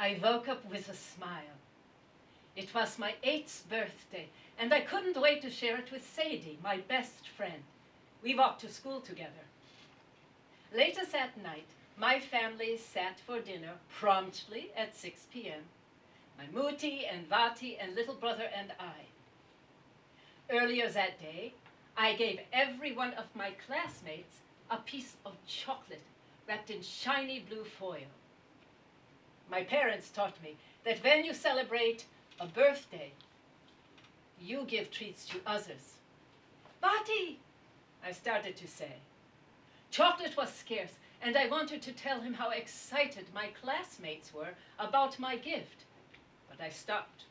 I woke up with a smile. It was my 8th birthday, and I couldn't wait to share it with Sadie, my best friend. We walked to school together. Later that night, my family sat for dinner promptly at 6 p.m. My Muti and Vati and little brother and I. Earlier that day, I gave every one of my classmates a piece of chocolate wrapped in shiny blue foil. My parents taught me that when you celebrate a birthday, you give treats to others. Vati, I started to say. Chocolate was scarce, and I wanted to tell him how excited my classmates were about my gift. But I stopped.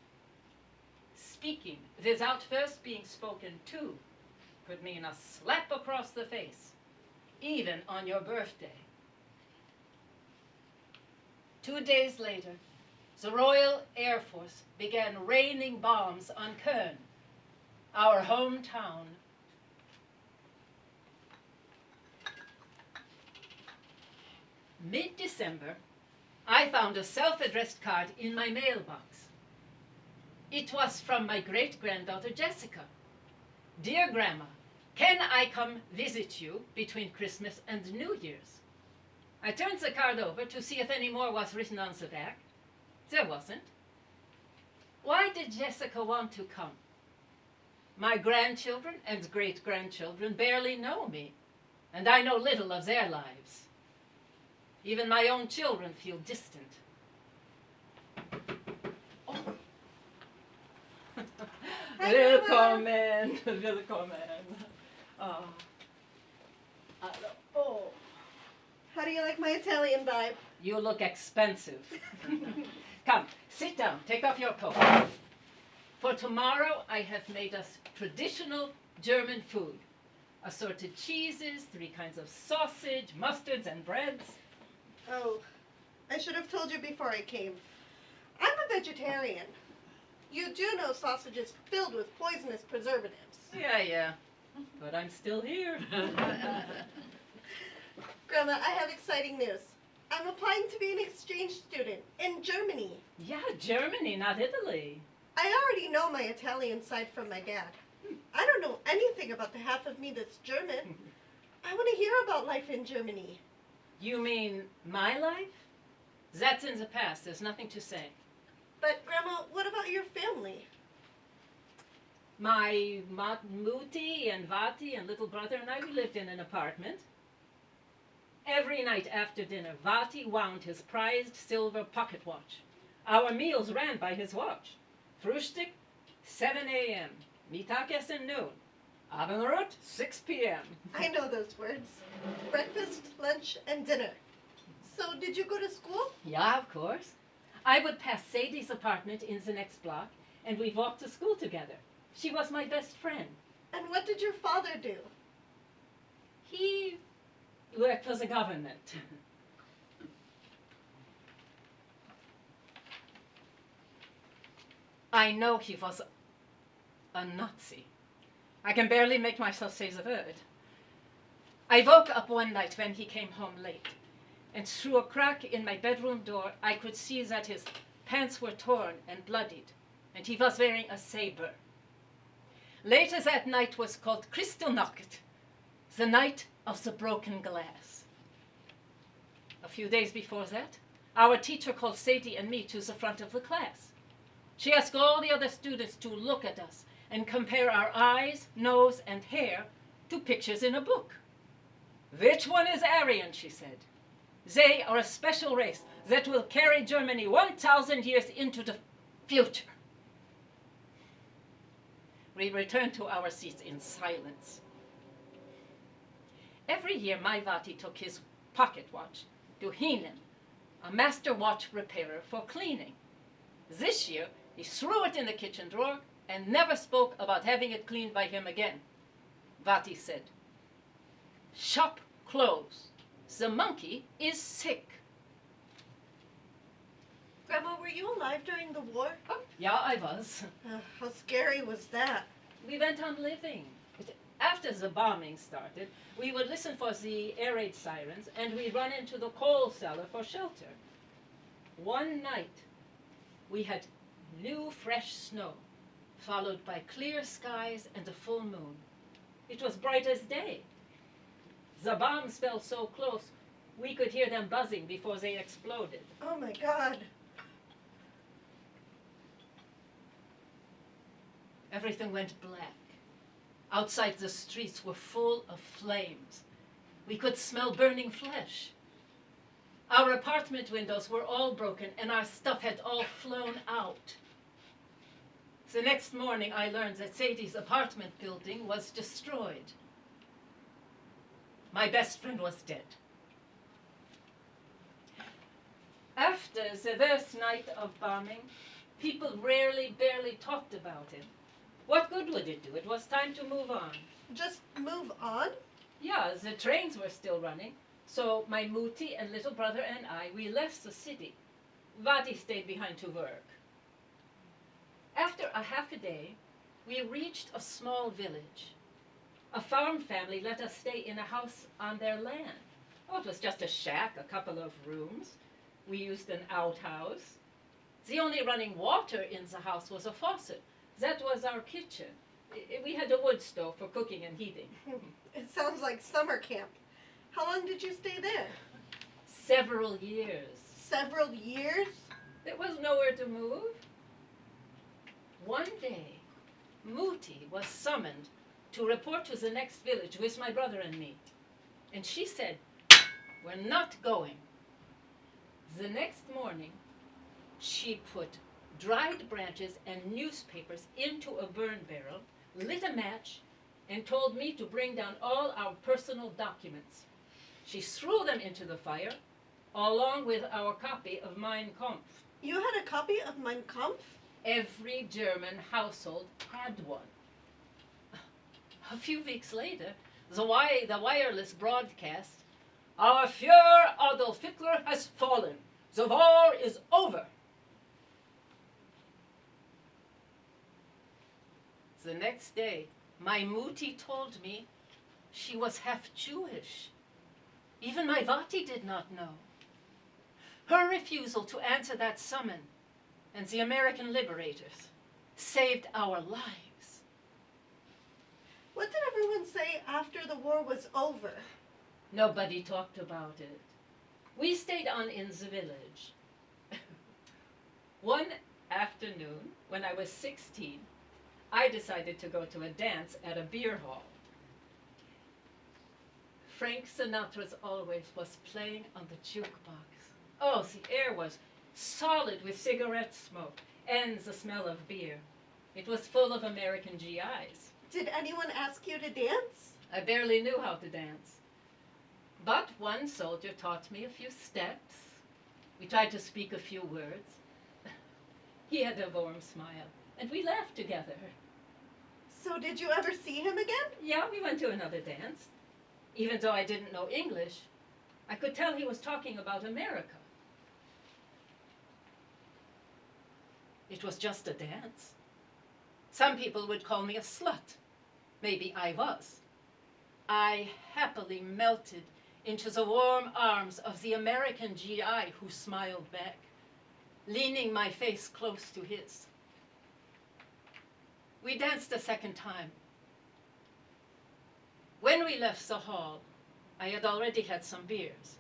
Speaking without first being spoken to could mean a slap across the face, even on your birthday. 2 days later, the Royal Air Force began raining bombs on Köln, our hometown. Mid-December, I found a self-addressed card in my mailbox. It was from my great-granddaughter Jessica. Dear Grandma, can I come visit you between Christmas and New Year's? I turned the card over to see if any more was written on the back. There wasn't. Why did Jessica want to come? My grandchildren and great-grandchildren barely know me, and I know little of their lives. Even my own children feel distant. Oh. Willkommen, willkommen. Oh. Oh. How do you like my Italian vibe? You look expensive. Come, sit down, take off your coat. For tomorrow, I have made us traditional German food. Assorted cheeses, 3 kinds of sausage, mustards, and breads. Oh, I should have told you before I came. I'm a vegetarian. You do know sausage is filled with poisonous preservatives. Yeah. But I'm still here. Grandma, I have exciting news. I'm applying to be an exchange student in Germany. Yeah, Germany, not Italy. I already know my Italian side from my dad. I don't know anything about the half of me that's German. I want to hear about life in Germany. You mean my life? That's in the past. There's nothing to say. But, Grandma, what about your family? My Muti and Vati and little brother and I, we lived in an apartment. Every night after dinner, Vati wound his prized silver pocket watch. Our meals ran by his watch. Frühstück, 7 a.m. Mittagessen, noon. Abendbrot, 6 p.m. I know those words. Breakfast, lunch, and dinner. So, did you go to school? Yeah, of course. I would pass Sadie's apartment in the next block, and we'd walk to school together. She was my best friend. And what did your father do? He worked for the government. I know he was a Nazi. I can barely make myself say the word. I woke up one night when he came home late, and through a crack in my bedroom door, I could see that his pants were torn and bloodied, and he was wearing a saber. Later that night was called Kristallnacht, the night of the broken glass. A few days before that, our teacher called Sadie and me to the front of the class. She asked all the other students to look at us and compare our eyes, nose, and hair to pictures in a book. Which one is Aryan, she said. They are a special race that will carry Germany 1,000 years into the future. We returned to our seats in silence. Every year, my Vati took his pocket watch to Hinen, a master watch repairer, for cleaning. This year, he threw it in the kitchen drawer and never spoke about having it cleaned by him again. Vati said, "Shop closed. The monkey is sick." Grandma, were you alive during the war? Oh, yeah, I was. How scary was that? We went on living. After the bombing started, we would listen for the air raid sirens, and we'd run into the coal cellar for shelter. One night, we had new fresh snow, followed by clear skies and a full moon. It was bright as day. The bombs fell so close, we could hear them buzzing before they exploded. Oh my God. Everything went black. Outside, the streets were full of flames. We could smell burning flesh. Our apartment windows were all broken and our stuff had all flown out. The next morning, I learned that Sadie's apartment building was destroyed. My best friend was dead. After the worst night of bombing, people barely talked about it. What good would it do? It was time to move on. Just move on? Yeah, the trains were still running. So my Muti and little brother and I, we left the city. Vati stayed behind to work. After a half a day, we reached a small village. A farm family let us stay in a house on their land. Oh, it was just a shack, a couple of rooms. We used an outhouse. The only running water in the house was a faucet. That was our kitchen. We had a wood stove for cooking and heating. It sounds like summer camp. How long did you stay there? Several years. Several years? There was nowhere to move. One day, Muti was summoned to report to the next village with my brother and me. And she said, "We're not going." The next morning, she put dried branches and newspapers into a burn barrel, lit a match, and told me to bring down all our personal documents. She threw them into the fire, along with our copy of Mein Kampf. You had a copy of Mein Kampf? Every German household had one. A few weeks later, the wireless broadcast, "Our Führer Adolf Hitler has fallen. The war is over." The next day, my Muti told me she was half Jewish. Even my Vati did not know. Her refusal to answer that summon and the American liberators saved our lives. What did everyone say after the war was over? Nobody talked about it. We stayed on in the village. One afternoon, when I was 16, I decided to go to a dance at a beer hall. Frank Sinatra's Always was playing on the jukebox. Oh, the air was solid with cigarette smoke and the smell of beer. It was full of American GIs. Did anyone ask you to dance? I barely knew how to dance. But one soldier taught me a few steps. We tried to speak a few words. He had a warm smile, and we laughed together. So did you ever see him again? Yeah, we went to another dance. Even though I didn't know English, I could tell he was talking about America. It was just a dance. Some people would call me a slut. Maybe I was. I happily melted into the warm arms of the American GI who smiled back, leaning my face close to his. We danced a second time. When we left the hall, I had already had some beers.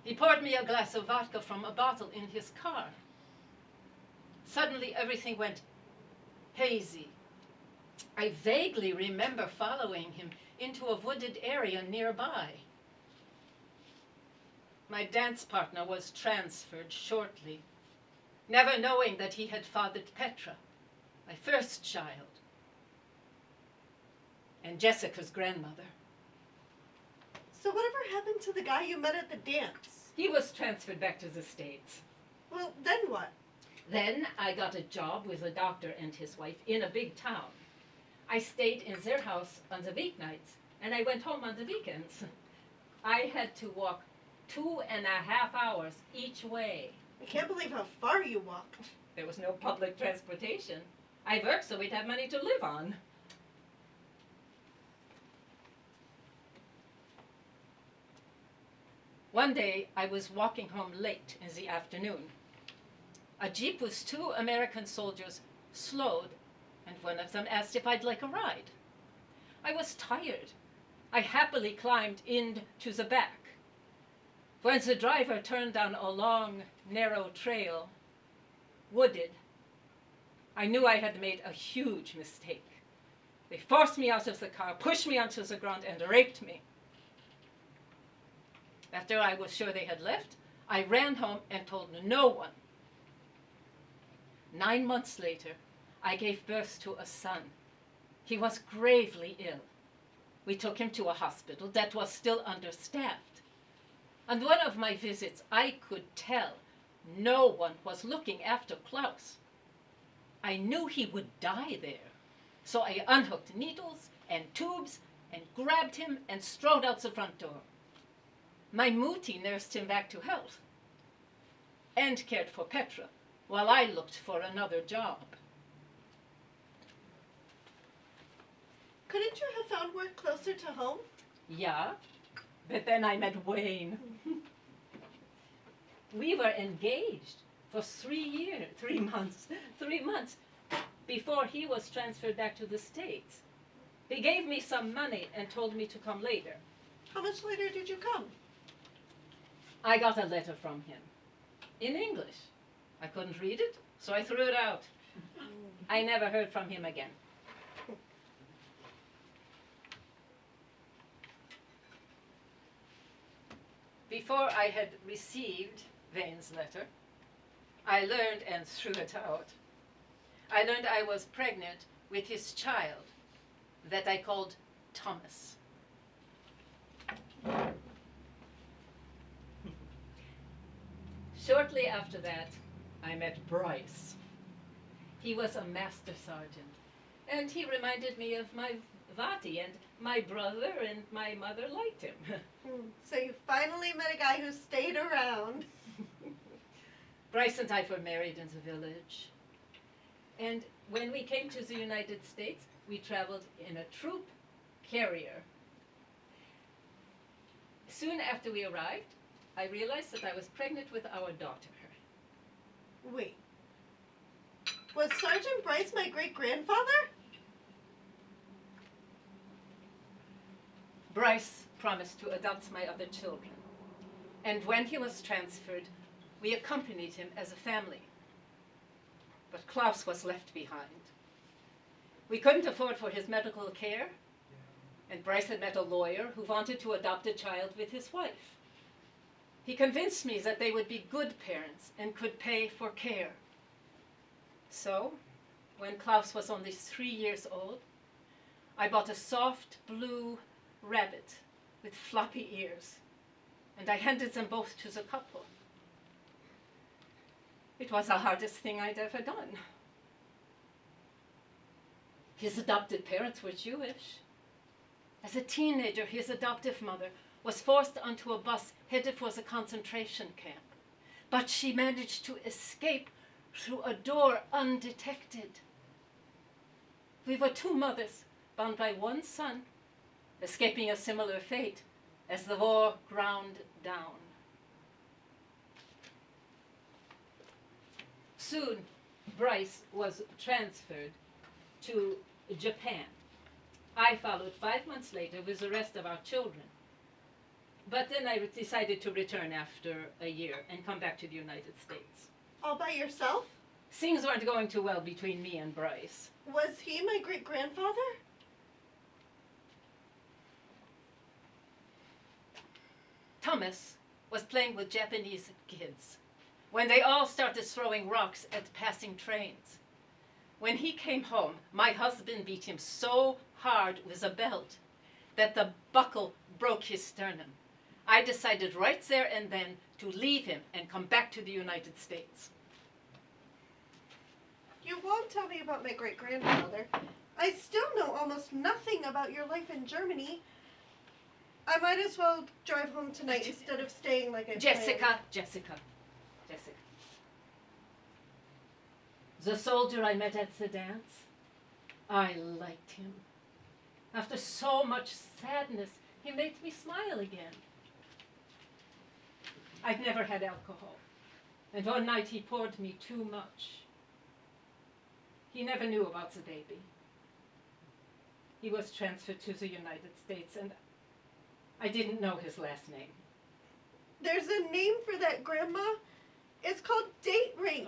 He poured me a glass of vodka from a bottle in his car. Suddenly, everything went hazy. I vaguely remember following him into a wooded area nearby. My dance partner was transferred shortly, never knowing that he had fathered Petra, my first child, and Jessica's grandmother. So whatever happened to the guy you met at the dance? He was transferred back to the States. Well, then what? Then I got a job with a doctor and his wife in a big town. I stayed in their house on the weeknights, and I went home on the weekends. I had to walk 2.5 hours each way. I can't believe how far you walked. There was no public transportation. I worked so we'd have money to live on. One day, I was walking home late in the afternoon. A jeep with two American soldiers slowed, and one of them asked if I'd like a ride. I was tired. I happily climbed into the back. When the driver turned down a long, narrow trail, wooded, I knew I had made a huge mistake. They forced me out of the car, pushed me onto the ground, and raped me. After I was sure they had left, I ran home and told no one. 9 months later, I gave birth to a son. He was gravely ill. We took him to a hospital that was still understaffed. On one of my visits, I could tell no one was looking after Klaus. I knew he would die there, so I unhooked needles and tubes and grabbed him and strode out the front door. My Mutti nursed him back to health and cared for Petra while I looked for another job. Couldn't you have found work closer to home? Yeah, but then I met Wayne. We were engaged for 3 months before he was transferred back to the States. He gave me some money and told me to come later. How much later did you come? I got a letter from him in English. I couldn't read it, so I threw it out. I never heard from him again. Before I had received Wayne's letter, I learned and threw it out. I learned I was pregnant with his child that I called Thomas. Shortly after that, I met Bryce. He was a master sergeant, and he reminded me of my Vati, and my brother and my mother liked him. So you finally met a guy who stayed around. Bryce and I were married in the village. And when we came to the United States, we traveled in a troop carrier. Soon after we arrived, I realized that I was pregnant with our daughter. Wait. Was Sergeant Bryce my great-grandfather? Bryce promised to adopt my other children. And when he was transferred, we accompanied him as a family. But Klaus was left behind. We couldn't afford for his medical care, and Bryce had met a lawyer who wanted to adopt a child with his wife. He convinced me that they would be good parents and could pay for care. So, when Klaus was only 3 years old, I bought a soft blue rabbit with floppy ears, and I handed them both to the couple. It was the hardest thing I'd ever done. His adopted parents were Jewish. As a teenager, his adoptive mother was forced onto a bus headed for the concentration camp, but she managed to escape through a door undetected. We were two mothers bound by one son, escaping a similar fate as the war ground down. Soon, Bryce was transferred to Japan. I followed 5 months later with the rest of our children. But then I decided to return after a year and come back to the United States. All by yourself? Things weren't going too well between me and Bryce. Was he my great-grandfather? Thomas was playing with Japanese kids when they all started throwing rocks at passing trains. When he came home, my husband beat him so hard with a belt that the buckle broke his sternum. I decided right there and then to leave him and come back to the United States. You won't tell me about my great-grandfather. I still know almost nothing about your life in Germany. I might as well drive home tonight instead of staying like I planned. Jessica. The soldier I met at the dance, I liked him. After so much sadness, he made me smile again. I'd never had alcohol, and one night he poured me too much. He never knew about the baby. He was transferred to the United States, and I didn't know his last name. There's a name for that, Grandma. It's called date rape.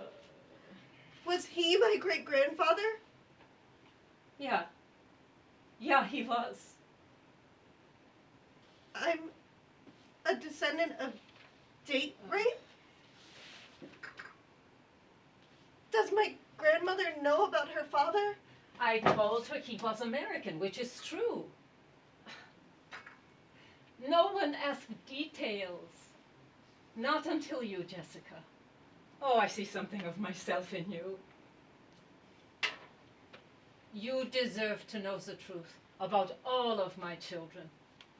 Was he my great-grandfather? Yeah. Yeah, he was. I'm a descendant of date rape? Does my grandmother know about her father? I told her he was American, which is true. No one asked details. Not until you, Jessica. Oh, I see something of myself in you. You deserve to know the truth about all of my children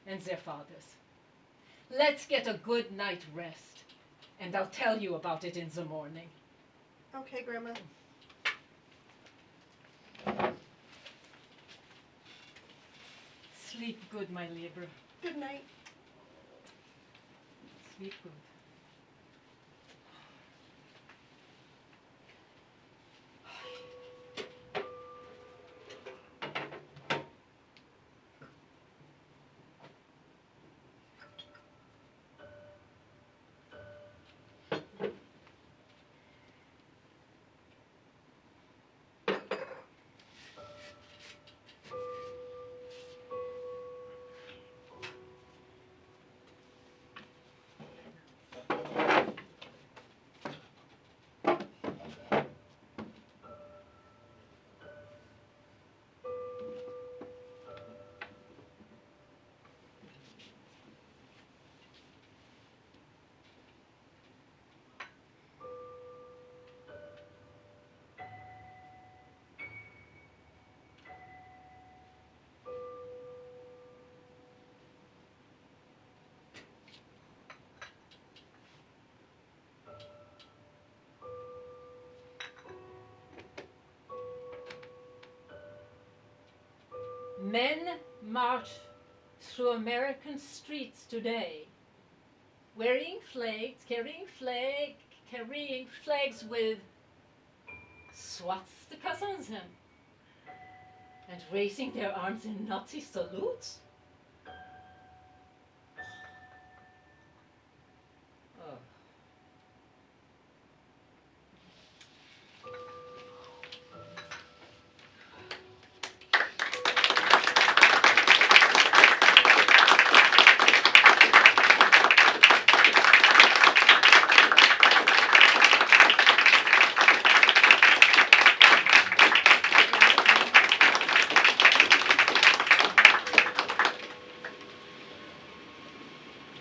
and their fathers. Let's get a good night rest, and I'll tell you about it in the morning. Okay, Grandma. Sleep good, my Lieber. Good night. Sleep good. Men march through American streets today, carrying flags with swastikas on them, and raising their arms in Nazi salutes.